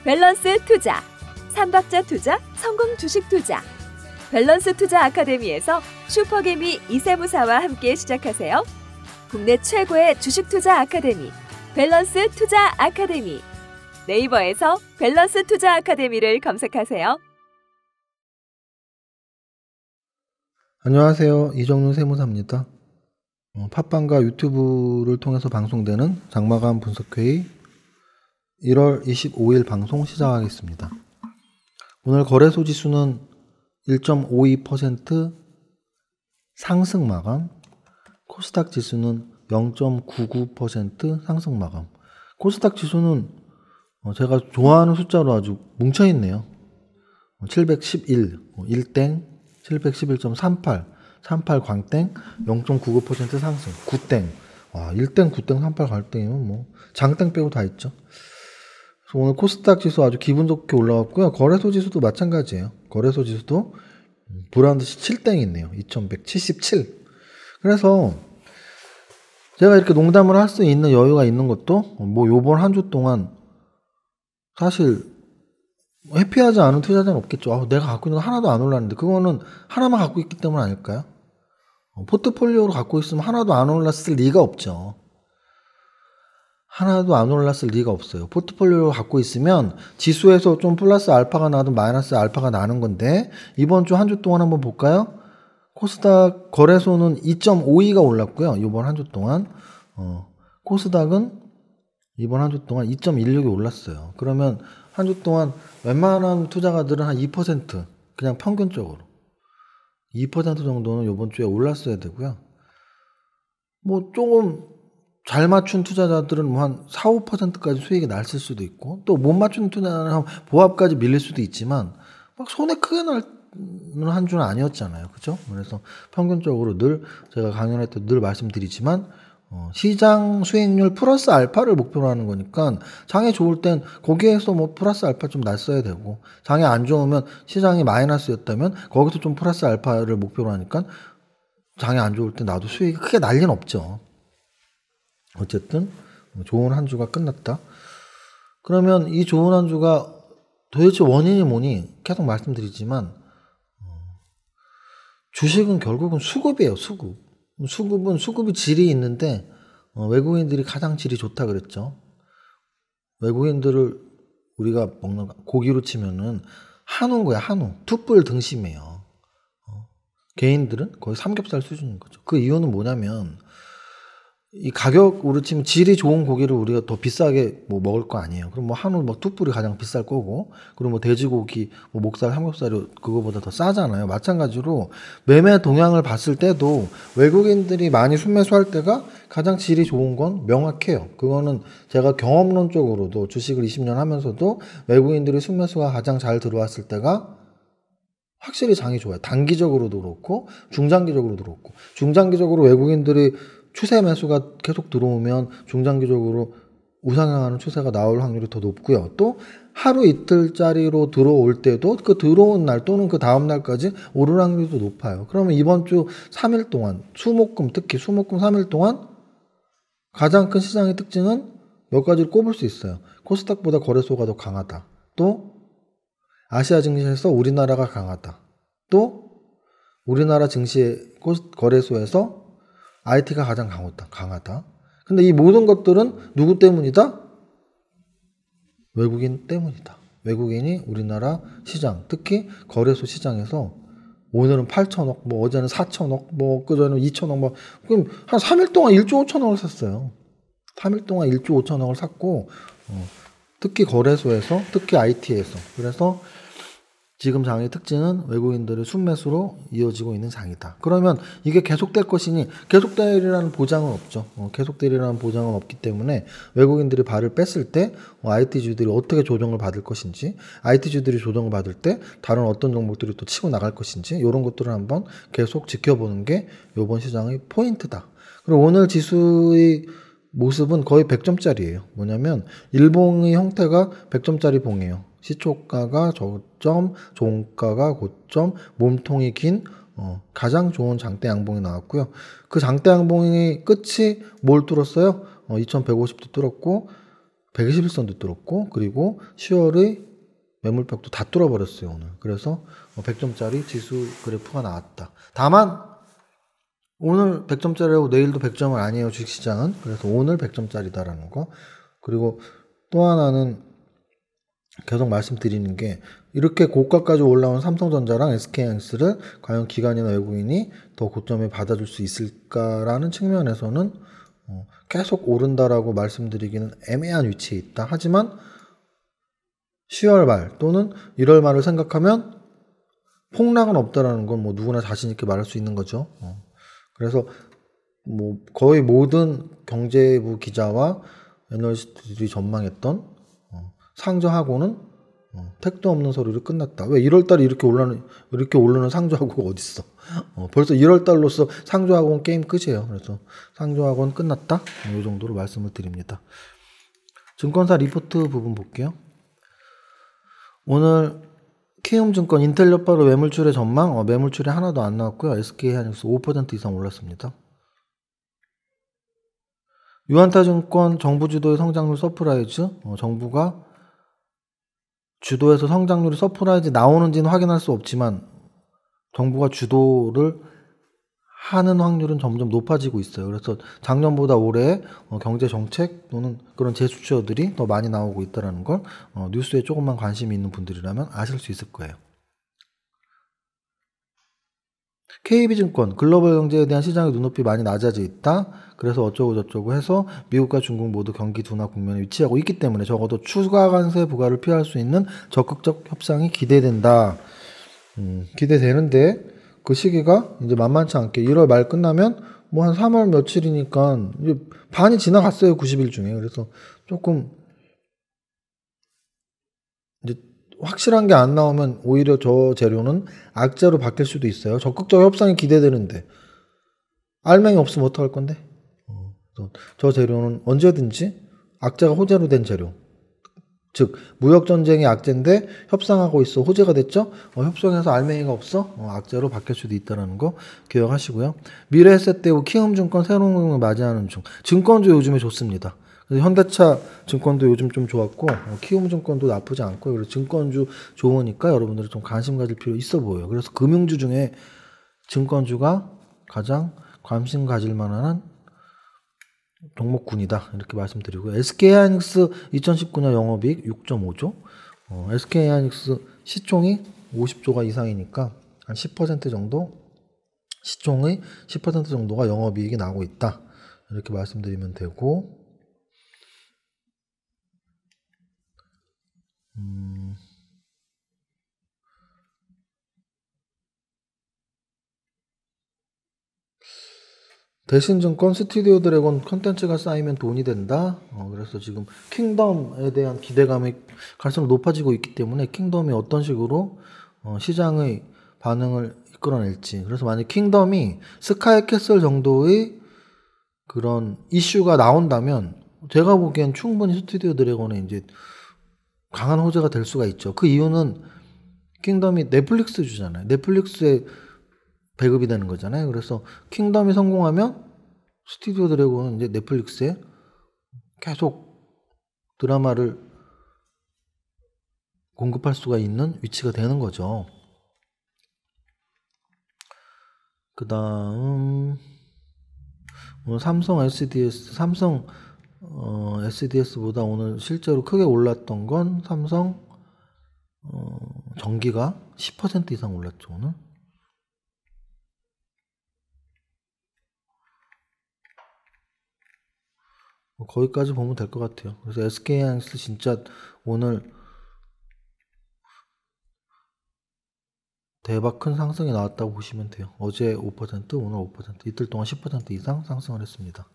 밸런스 투자, 삼박자 투자, 성공 주식 투자. 밸런스 투자 아카데미에서 슈퍼개미 이세무사와 함께 시작하세요. 국내 최고의 주식 투자 아카데미, 밸런스 투자 아카데미. 네이버에서 밸런스 투자 아카데미를 검색하세요. 안녕하세요. 이정윤 세무사입니다. 팟빵과 유튜브를 통해서 방송되는 장마감 분석회의 1월 25일 방송 시작하겠습니다. 오늘 거래소 지수는 1.52% 상승 마감, 코스닥 지수는 0.99% 상승 마감. 코스닥 지수는 제가 좋아하는 숫자로 아주 뭉쳐있네요. 711, 1땡, 711.38, 38 광땡, 0.99% 상승, 9땡. 와, 1땡, 9땡, 38 광땡이면 뭐 장땡 빼고 다 있죠. 그래서 오늘 코스닥 지수 아주 기분 좋게 올라왔고요. 거래소 지수도 마찬가지예요. 거래소 지수도 보란듯이 7땡이 있네요. 2177. 그래서 제가 이렇게 농담을 할 수 있는 여유가 있는 것도 뭐 요번 한 주 동안 사실 해피하지 않은 투자자는 없겠죠. 내가 갖고 있는 거 하나도 안 올랐는데 그거는 하나만 갖고 있기 때문 아닐까요? 포트폴리오로 갖고 있으면 하나도 안 올랐을 리가 없죠. 하나도 안 올랐을 리가 없어요. 포트폴리오로 갖고 있으면 지수에서 좀 플러스 알파가 나든 마이너스 알파가 나는 건데 이번 주 한 주 동안 한번 볼까요? 코스닥 거래소는 2.52가 올랐고요. 이번 한 주 동안 코스닥은 이번 한 주 동안 2.16이 올랐어요. 그러면 한 주 동안 웬만한 투자가들은 한 2% 그냥 평균적으로 2% 정도는 이번 주에 올랐어야 되고요. 뭐 조금 잘 맞춘 투자자들은 뭐 한 4, 5%까지 수익이 났을 수도 있고 또 못 맞춘 투자자는 보합까지 밀릴 수도 있지만 막 손에 크게 나는 한 주는 아니었잖아요. 그죠? 그래서 평균적으로 늘 제가 강연할 때 늘 말씀드리지만 시장 수익률 플러스 알파를 목표로 하는 거니까 장이 좋을 땐 거기에서 뭐 플러스 알파 좀 났어야 되고 장이 안 좋으면 시장이 마이너스였다면 거기서 좀 플러스 알파를 목표로 하니까 장이 안 좋을 때 나도 수익이 크게 날 리는 없죠. 어쨌든 좋은 한 주가 끝났다. 그러면 이 좋은 한 주가 도대체 원인이 뭐니? 계속 말씀드리지만 주식은 결국은 수급이에요. 수급. 수급은 수급이 질이 있는데 외국인들이 가장 질이 좋다 그랬죠. 외국인들을 우리가 먹는 고기로 치면은 한우인 거야. 한우. 툭불 등심이에요. 개인들은 거의 삼겹살 수준인 거죠. 그 이유는 뭐냐면 이 가격으로 치면 질이 좋은 고기를 우리가 더 비싸게 뭐 먹을 거 아니에요. 그럼 뭐 한우 뭐 툭불이 가장 비쌀 거고, 그리고 뭐 돼지고기, 뭐 목살, 삼겹살이 그거보다 더 싸잖아요. 마찬가지로 매매 동향을 봤을 때도 외국인들이 많이 순매수할 때가 가장 질이 좋은 건 명확해요. 그거는 제가 경험론적으로도 주식을 20년 하면서도 외국인들이 순매수가 가장 잘 들어왔을 때가 확실히 장이 좋아요. 단기적으로도 그렇고 중장기적으로도 그렇고. 중장기적으로 외국인들이 추세 매수가 계속 들어오면 중장기적으로 우상향하는 추세가 나올 확률이 더 높고요. 또 하루 이틀짜리로 들어올 때도 그 들어온 날 또는 그 다음 날까지 오를 확률이 더 높아요. 그러면 이번 주 3일 동안 수목금, 특히 수목금 3일 동안 가장 큰 시장의 특징은 몇 가지를 꼽을 수 있어요. 코스닥보다 거래소가 더 강하다. 또 아시아 증시에서 우리나라가 강하다. 또 우리나라 증시 거래소에서 IT가 가장 강하다. 근데 이 모든 것들은 누구 때문이다? 외국인 때문이다. 외국인이 우리나라 시장, 특히 거래소 시장에서 오늘은 8천억, 뭐 어제는 4천억, 뭐 그전에는 2천억, 뭐 그럼 한 3일 동안 1조 5천억을 샀어요. 3일 동안 1조 5천억을 샀고 특히 거래소에서, 특히 IT에서. 그래서 지금 장의 특징은 외국인들의 순매수로 이어지고 있는 장이다. 그러면 이게 계속될 것이니 계속되리라는 보장은 없죠. 계속되리라는 보장은 없기 때문에 외국인들이 발을 뺐을 때 IT주들이 어떻게 조정을 받을 것인지, IT주들이 조정을 받을 때 다른 어떤 종목들이 또 치고 나갈 것인지 이런 것들을 한번 계속 지켜보는 게 이번 시장의 포인트다. 그리고 오늘 지수의 모습은 거의 100점짜리예요. 뭐냐면 일봉의 형태가 100점짜리 봉이에요. 시초가가 저점, 종가가 고점, 몸통이 긴 가장 좋은 장대 양봉이 나왔고요. 그 장대 양봉의 끝이 뭘 뚫었어요? 2150도 뚫었고 121선도 뚫었고 그리고 10월의 매물벽도 다 뚫어버렸어요 오늘. 그래서 100점짜리 지수 그래프가 나왔다. 다만 오늘 100점짜리라고 내일도 100점은 아니에요 주식시장은. 그래서 오늘 100점짜리다라는 거. 그리고 또 하나는 계속 말씀드리는 게 이렇게 고가까지 올라온 삼성전자랑 SK하이닉스를 과연 기관이나 외국인이 더 고점에 받아줄 수 있을까라는 측면에서는 계속 오른다라고 말씀드리기는 애매한 위치에 있다. 하지만 10월 말 또는 1월 말을 생각하면 폭락은 없다라는 건 뭐 누구나 자신 있게 말할 수 있는 거죠. 그래서 뭐 거의 모든 경제부 기자와 애널리스트들이 전망했던 상저하고는 택도 없는 서류를 끝났다. 왜 1월달에 이렇게 오르는 상저하고가 어딨어? 벌써 1월달로서 상저하고는 게임 끝이에요. 그래서 상저하고는 끝났다. 이 정도로 말씀을 드립니다. 증권사 리포트 부분 볼게요. 오늘 키움증권 인텔리어바로 매물출의 전망, 매물출이 하나도 안 나왔고요. SK하이닉스 5% 이상 올랐습니다. 유한타증권 정부 주도의 성장률 서프라이즈, 정부가 주도해서 성장률이 서프라이즈 나오는지는 확인할 수 없지만 정부가 주도를 하는 확률은 점점 높아지고 있어요. 그래서 작년보다 올해 경제 정책 또는 그런 제스처들이 더 많이 나오고 있다는 걸 뉴스에 조금만 관심이 있는 분들이라면 아실 수 있을 거예요. KB증권 글로벌 경제에 대한 시장의 눈높이 많이 낮아져 있다. 그래서 어쩌고 저쩌고 해서 미국과 중국 모두 경기 둔화 국면에 위치하고 있기 때문에 적어도 추가 관세 부과를 피할 수 있는 적극적 협상이 기대된다. 기대되는데 그 시기가 이제 만만치 않게 1월 말 끝나면 뭐 한 3월 며칠이니까 이제 반이 지나갔어요. 90일 중에. 그래서 조금 이제 확실한 게 안 나오면 오히려 저 재료는 악재로 바뀔 수도 있어요. 적극적 협상이 기대되는데 알맹이 없으면 어떡할 건데? 저 재료는 언제든지 악재가 호재로 된 재료. 즉 무역전쟁이 악재인데 협상하고 있어 호재가 됐죠. 협상해서 알맹이가 없어 악재로 바뀔 수도 있다는 거 기억하시고요. 미래에셋대우 키움증권 새로운 경험을 맞이하는 중. 증권주 요즘에 좋습니다. 그래서 현대차 증권도 요즘 좀 좋았고 키움증권도 나쁘지 않고 그래서 증권주 좋으니까 여러분들이 좀 관심 가질 필요 있어 보여요. 그래서 금융주 중에 증권주가 가장 관심 가질 만한 종목군이다 이렇게 말씀드리고 SK하이닉스 2019년 영업이익 6.5조 SK하이닉스 시총이 50조가 이상이니까 한 10% 정도 시총의 10% 정도가 영업이익이 나오고 있다 이렇게 말씀드리면 되고 대신증권 스튜디오 드래곤 컨텐츠가 쌓이면 돈이 된다. 그래서 지금 킹덤에 대한 기대감이 갈수록 높아지고 있기 때문에 킹덤이 어떤 식으로 시장의 반응을 이끌어낼지. 그래서 만약 킹덤이 스카이캐슬 정도의 그런 이슈가 나온다면 제가 보기엔 충분히 스튜디오 드래곤에 이제 강한 호재가 될 수가 있죠. 그 이유는 킹덤이 넷플릭스 주잖아요. 넷플릭스에 배급이 되는 거잖아요. 그래서 킹덤이 성공하면 스튜디오 드래곤은 이제 넷플릭스에 계속 드라마를 공급할 수가 있는 위치가 되는 거죠. 그 다음 오늘 삼성 SDS보다 오늘 실제로 크게 올랐던 건 삼성 전기가 10% 이상 올랐죠. 오늘. 거기까지 보면 될 것 같아요. 그래서 SK하이닉스 진짜 오늘 대박 큰 상승이 나왔다고 보시면 돼요. 어제 5%, 오늘 5%, 이틀 동안 10% 이상 상승을 했습니다.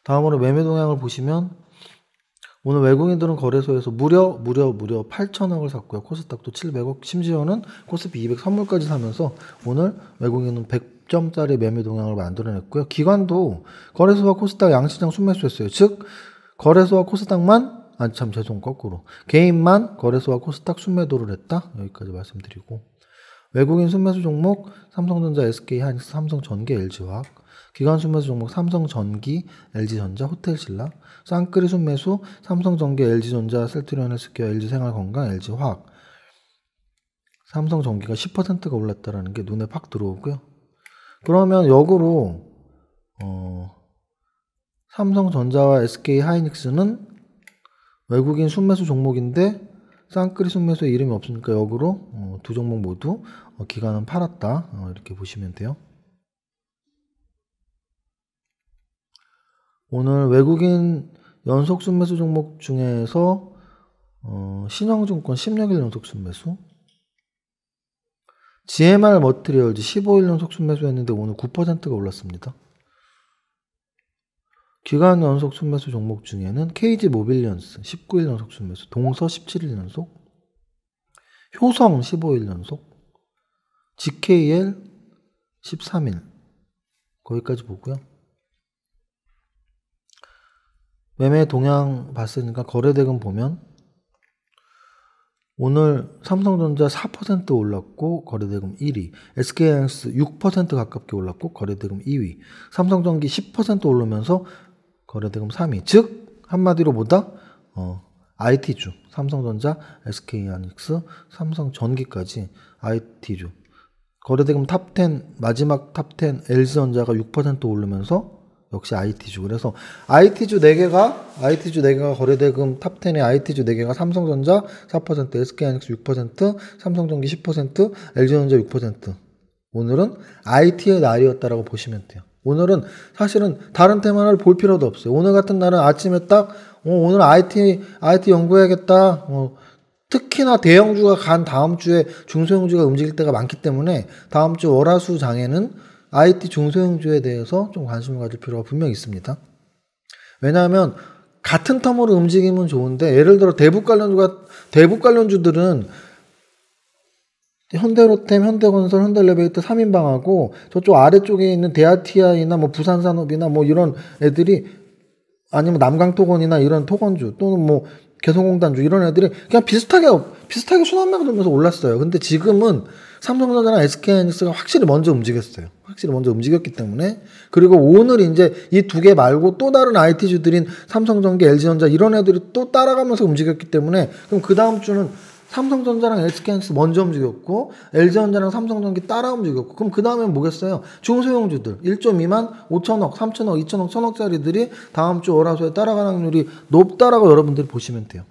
다음으로 매매 동향을 보시면 오늘 외국인들은 거래소에서 무려 8천억을 샀고요. 코스닥도 700억, 심지어는 코스피 200 선물까지 사면서 오늘 외국인은 100점짜리 매매 동향을 만들어냈고요. 기관도 거래소와 코스닥 양시장 순매수했어요. 즉 거래소와 코스닥만 거꾸로 개인만 거래소와 코스닥 순매도를 했다. 여기까지 말씀드리고 외국인 순매수 종목 삼성전자, SK하이닉스, 삼성전기, LG화학. 기관 순매수 종목 삼성전기, LG전자, 호텔신라. 쌍끌이 순매수 삼성전기, LG전자, 셀트리온 헬스케어, LG생활건강, LG화학. 삼성전기가 10%가 올랐다라는 게 눈에 팍 들어오고요. 그러면 역으로 삼성전자와 SK하이닉스는 외국인 순매수 종목인데 쌍끌이 순매수에 이름이 없으니까 역으로 두 종목 모두 기관은 팔았다, 이렇게 보시면 돼요. 오늘 외국인 연속 순매수 종목 중에서 신영증권 16일 연속 순매수, GMR 머티리얼즈 15일 연속 순매수했는데 오늘 9%가 올랐습니다. 기간 연속 순매수 종목 중에는 KG 모빌리언스 19일 연속 순매수, 동서 17일 연속, 효성 15일 연속, GKL 13일, 거기까지 보고요. 매매 동향 봤으니까 거래대금 보면 오늘 삼성전자 4% 올랐고 거래대금 1위, SK하이닉스 6% 가깝게 올랐고 거래대금 2위, 삼성전기 10% 오르면서 거래대금 3위. 즉 한마디로 보다 IT주, 삼성전자, SK하이닉스, 삼성전기까지 IT주. 거래대금 탑10, 마지막 탑10 LG전자가 6% 오르면서 역시 IT주. 그래서 IT주 4개가 거래대금 탑10의 IT주 4개가 삼성전자 4%, SK하이닉스 6%, 삼성전기 10%, LG전자 6%. 오늘은 IT의 날이었다라고 보시면 돼요. 오늘은 사실은 다른 테마를 볼 필요도 없어요. 오늘 같은 날은 아침에 딱 오늘 IT 연구해야겠다. 특히나 대형주가 간 다음 주에 중소형주가 움직일 때가 많기 때문에 다음 주 월화수 장에는 IT 중소형주에 대해서 좀 관심을 가질 필요가 분명히 있습니다. 왜냐하면 같은 텀으로 움직이면 좋은데, 예를 들어 대북 관련주들은 현대로템, 현대건설, 현대엘리베이터 3인방하고 저쪽 아래쪽에 있는 대아TI나 뭐 부산산업이나 뭐 이런 애들이, 아니면 남강토건이나 이런 토건주 또는 뭐 개성공단주 이런 애들이 그냥 비슷하게 순환매가 돌면서 올랐어요. 근데 지금은 삼성전자나 SK하이닉스가 확실히 먼저 움직였어요. 확실히 먼저 움직였기 때문에. 그리고 오늘 이제 이 두 개 말고 또 다른 IT주들인 삼성전기, LG전자 이런 애들이 또 따라가면서 움직였기 때문에, 그럼 그 다음 주는 삼성전자랑 SK하이닉스 먼저 움직였고 LG전자랑 삼성전기 따라 움직였고, 그럼 그 다음엔 뭐겠어요? 중소형주들 1조 미만 5천억, 3천억, 2천억, 1천억짜리들이 다음 주 월화수에 따라가는 확률이 높다라고 여러분들이 보시면 돼요.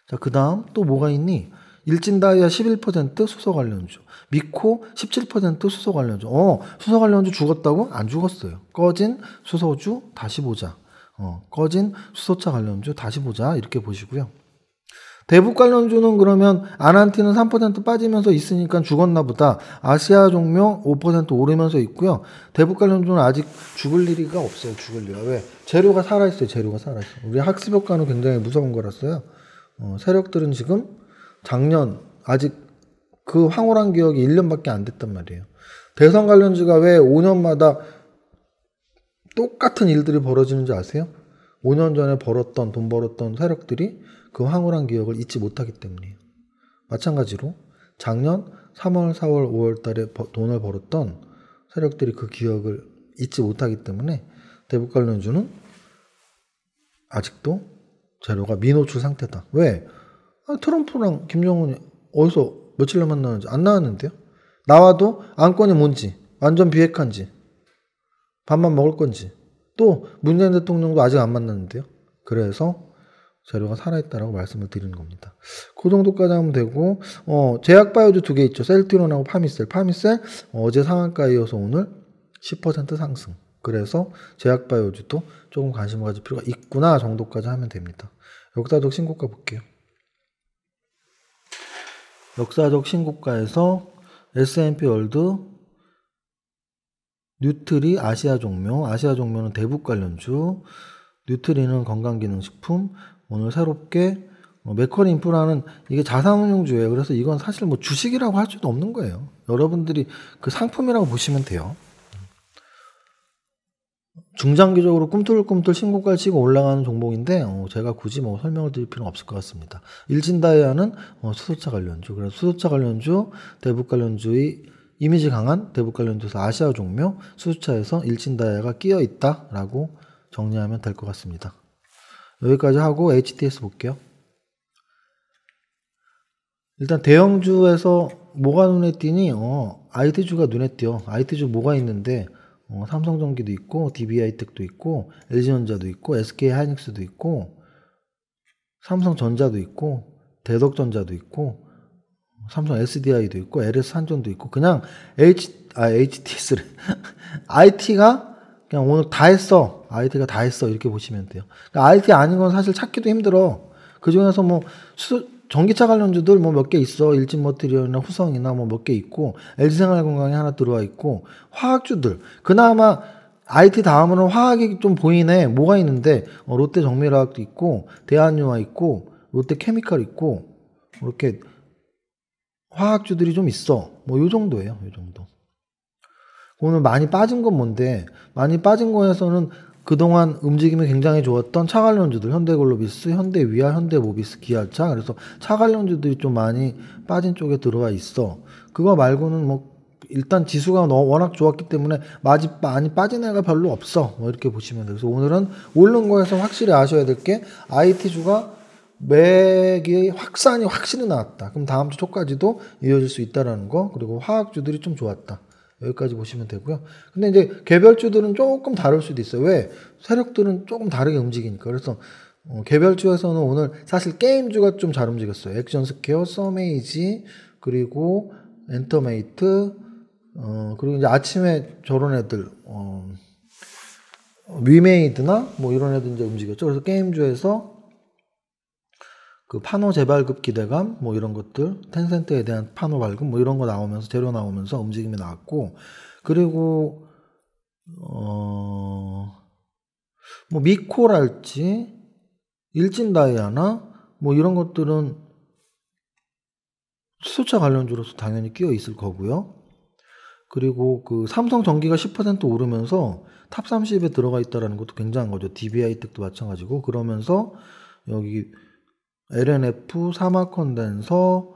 자, 그 다음 또 뭐가 있니? 일진다이아 11% 수소 관련주, 미코 17% 수소 관련주. 수소 관련주 죽었다고? 안 죽었어요. 꺼진 수소주 다시 보자. 꺼진 수소차 관련주 다시 보자. 이렇게 보시고요. 대북 관련주는 그러면 아난티는 3% 빠지면서 있으니까 죽었나 보다. 아시아 종묘 5% 오르면서 있고요. 대북 관련주는 아직 죽을 일이가 없어요. 죽을 리가. 왜? 재료가 살아있어요. 재료가 살아있어요. 우리 학습 효과는 굉장히 무서운 거라서요. 세력들은 지금 작년 아직 그 황홀한 기억이 1년밖에 안 됐단 말이에요. 대선 관련주가 왜 5년마다 똑같은 일들이 벌어지는지 아세요? 5년 전에 돈 벌었던 세력들이 그 황홀한 기억을 잊지 못하기 때문이에요. 마찬가지로 작년 3월, 4월, 5월 달에 돈을 벌었던 세력들이 그 기억을 잊지 못하기 때문에 대북 관련주는 아직도 재료가 미노출 상태다. 왜? 트럼프랑 김정은이 어디서 며칠 날 만나는지 안 나왔는데요. 나와도 안건이 뭔지, 완전 비핵화인지, 밥만 먹을 건지, 또 문재인 대통령도 아직 안 만났는데요. 그래서 재료가 살아있다라고 말씀을 드리는 겁니다. 그 정도까지 하면 되고, 제약바이오주 2개 있죠. 셀트리온하고 파미셀. 어제 상한가에 이어서 오늘 10% 상승. 그래서 제약바이오주도 조금 관심을 가질 필요가 있구나 정도까지 하면 됩니다. 역사적 신고가 볼게요. 역사적 신고가에서 S&P 월드, 뉴트리, 아시아 종묘는 대북 관련주, 뉴트리는 건강기능식품, 오늘 새롭게 맥쿼리 인프라는 이게 자산운용주예요. 그래서 이건 사실 뭐 주식이라고 할 수도 없는 거예요. 여러분들이 그 상품이라고 보시면 돼요. 중장기적으로 꿈틀꿈틀 신고가를 치고 올라가는 종목인데 제가 굳이 뭐 설명을 드릴 필요는 없을 것 같습니다. 일진다이아는 수소차 관련주, 그래서 수소차 관련주, 대북 관련주의 이미지 강한 대북 관련주에서 아시아 종묘, 수소차에서 일진다이아가 끼어 있다라고 정리하면 될 것 같습니다. 여기까지 하고 HTS 볼게요. 일단 대형주에서 뭐가 눈에 띄니? IT주가 눈에 띄어. IT주 뭐가 있는데 삼성전기도 있고 DB하이텍도 있고 LG전자도 있고 SK하이닉스도 있고 삼성전자도 있고 대덕전자도 있고 삼성 SDI도 있고 LS산전도 있고 그냥 HTS를 IT가 그냥 오늘 다 했어. IT가 다 했어. 이렇게 보시면 돼요. 그러니까 IT 아닌 건 사실 찾기도 힘들어. 그 중에서 뭐 전기차 관련주들 뭐 몇 개 있어. 일진머티리얼이나 후성이나 뭐 몇 개 있고 LG생활건강이 하나 들어와 있고 화학주들 그나마 IT 다음으로는 화학이 좀 보이네. 뭐가 있는데 롯데정밀화학도 있고 대한유화 있고 롯데케미칼 있고 이렇게 화학주들이 좀 있어. 뭐 요 정도예요. 요 정도. 오늘 많이 빠진 건 뭔데? 많이 빠진 거에서는 그동안 움직임이 굉장히 좋았던 차 관련주들, 현대글로비스, 현대위아, 현대모비스, 기아차. 그래서 차 관련주들이 좀 많이 빠진 쪽에 들어와 있어. 그거 말고는 뭐 일단 지수가 워낙 좋았기 때문에 많이 빠진 애가 별로 없어. 뭐 이렇게 보시면 돼요. 그래서 오늘은 오른 거에서 확실히 아셔야 될 게 IT주가 맥이 확산이 확실히 나왔다. 그럼 다음 주 초까지도 이어질 수 있다라는 거. 그리고 화학주들이 좀 좋았다. 여기까지 보시면 되고요. 근데 이제 개별주들은 조금 다를 수도 있어요. 왜? 세력들은 조금 다르게 움직이니까. 그래서 개별주에서는 오늘 사실 게임주가 좀 잘 움직였어요. 액션스퀘어, 서메이지, 그리고 엔터메이트, 그리고 이제 아침에 저런 애들, 위메이드나 뭐 이런 애들 이제 움직였죠. 그래서 게임주에서 그 파노 재발급 기대감 뭐 이런 것들 텐센트에 대한 파노 발급 뭐 이런 거 나오면서 재료 나오면서 움직임이 나왔고 그리고 뭐 미코랄지 일진다이아나 뭐 이런 것들은 수소차 관련주로서 당연히 끼어 있을 거고요. 그리고 그 삼성전기가 10% 오르면서 탑 30에 들어가 있다라는 것도 굉장한 거죠. DB하이텍도 마찬가지고 그러면서 여기 LNF, 사마컨덴서,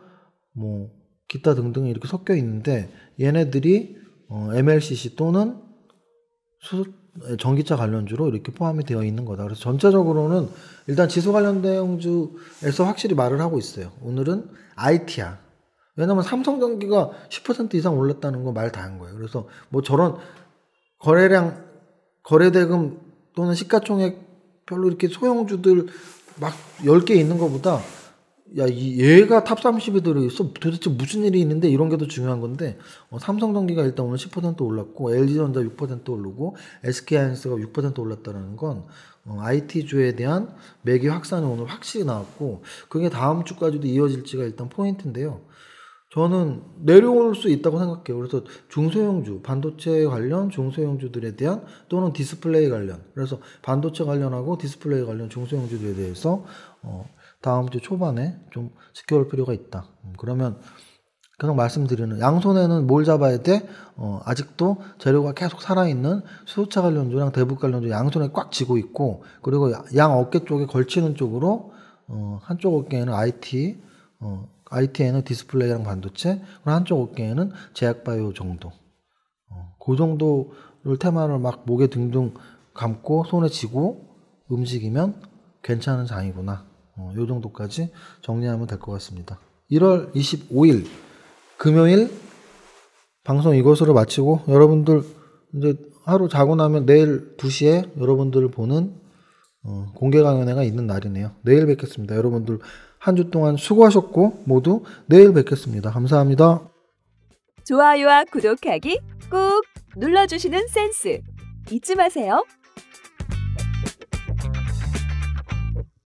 뭐 기타 등등이 이렇게 섞여 있는데 얘네들이 MLCC 또는 전기차 관련주로 이렇게 포함이 되어 있는 거다. 그래서 전체적으로는 일단 지수 관련 대형주에서 확실히 말을 하고 있어요. 오늘은 IT야. 왜냐면 삼성전기가 10% 이상 올랐다는 거 말 다 한 거예요. 그래서 뭐 저런 거래량, 거래대금 또는 시가총액 별로 이렇게 소형주들 막 10개 있는 것보다 야, 얘가 탑 30에 들어있어. 도대체 무슨 일이 있는데 이런 게 더 중요한 건데 삼성전기가 일단 오늘 10% 올랐고 LG전자 6% 오르고 SK하이닉스가 6% 올랐다는 건 IT주에 대한 매기 확산이 오늘 확실히 나왔고 그게 다음 주까지도 이어질지가 일단 포인트인데요. 저는 내려올 수 있다고 생각해요. 그래서 중소형주, 반도체 관련 중소형주들에 대한 또는 디스플레이 관련 그래서 반도체 관련하고 디스플레이 관련 중소형주들에 대해서 다음 주 초반에 좀 지켜볼 필요가 있다. 그러면 계속 말씀드리는 양손에는 뭘 잡아야 돼? 아직도 재료가 계속 살아있는 수소차 관련주랑 대북 관련주 양손에 꽉 쥐고 있고 그리고 양 어깨 쪽에 걸치는 쪽으로 한쪽 어깨에는 IT에는 디스플레이랑 반도체, 그리고 한쪽 어깨에는 제약바이오 정도. 그 정도를 테마를 막 목에 등등 감고 손에 쥐고 움직이면 괜찮은 장이구나. 요 정도까지 정리하면 될 것 같습니다. 1월 25일 금요일 방송 이것으로 마치고 여러분들 이제 하루 자고 나면 내일 2시에 여러분들을 보는 공개 강연회가 있는 날이네요. 내일 뵙겠습니다. 여러분들 한 주 동안 수고하셨고 모두 내일 뵙겠습니다. 감사합니다. 좋아요와 구독하기 꾹 눌러주시는 센스 잊지 마세요.